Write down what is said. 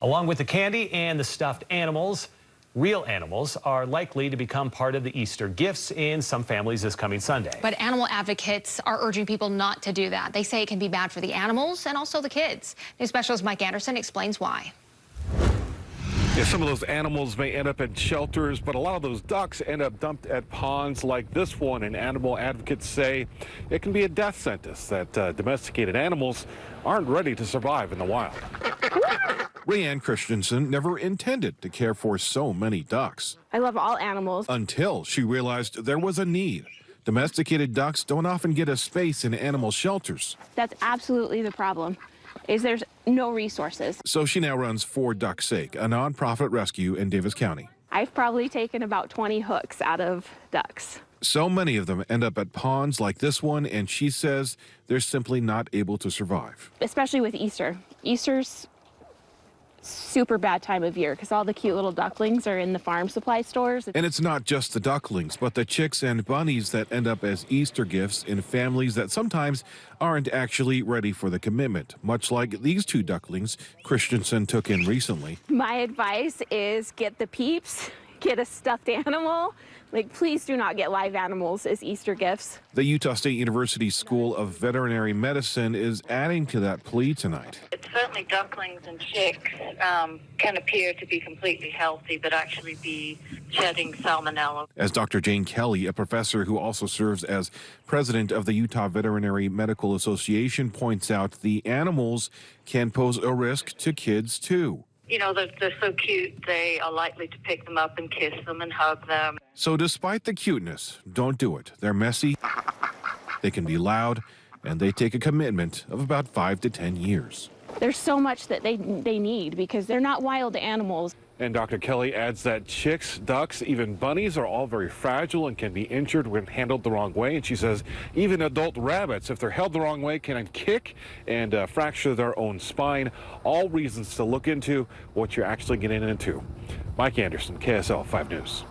Along with the candy and the stuffed animals, real animals are likely to become part of the Easter gifts in some families this coming Sunday. But animal advocates are urging people not to do that. They say it can be bad for the animals and also the kids. News specialist Mike Anderson explains why. Yeah, some of those animals may end up at shelters, but a lot of those ducks end up dumped at ponds like this one. And animal advocates say it can be a death sentence, that domesticated animals aren't ready to survive in the wild. Rayanne Christensen never intended to care for so many ducks. I love all animals. Until she realized there was a need. Domesticated ducks don't often get a space in animal shelters. That's absolutely the problem, is there's no resources. So she now runs For Duck's Sake, a nonprofit rescue in Davis County. I've probably taken about 20 hooks out of ducks. So many of them end up at ponds like this one, and she says they're simply not able to survive. Especially with Easter. Easter's super bad time of year because all the cute little ducklings are in the farm supply stores. And it's not just the ducklings, but the chicks and bunnies that end up as Easter gifts in families that sometimes aren't actually ready for the commitment, much like these two ducklings Christensen took in recently. My advice is get the peeps, get a stuffed animal. Like, please do not get live animals as Easter gifts. The Utah State University School of Veterinary Medicine is adding to that plea tonight. Certainly ducklings and chicks can appear to be completely healthy, but actually be shedding salmonella. As Dr. Jane Kelly, a professor who also serves as president of the Utah Veterinary Medical Association, points out, the animals can pose a risk to kids too. You know, they're so cute, they are likely to pick them up and kiss them and hug them. So despite the cuteness, don't do it. They're messy, they can be loud, and they take a commitment of about 5 to 10 years. There's so much that they need because they're not wild animals. And Dr. Kelly adds that chicks, ducks, even bunnies are all very fragile and can be injured when handled the wrong way. And she says even adult rabbits, if they're held the wrong way, can kick and fracture their own spine. All reasons to look into what you're actually getting into. Mike Anderson, KSL 5 News.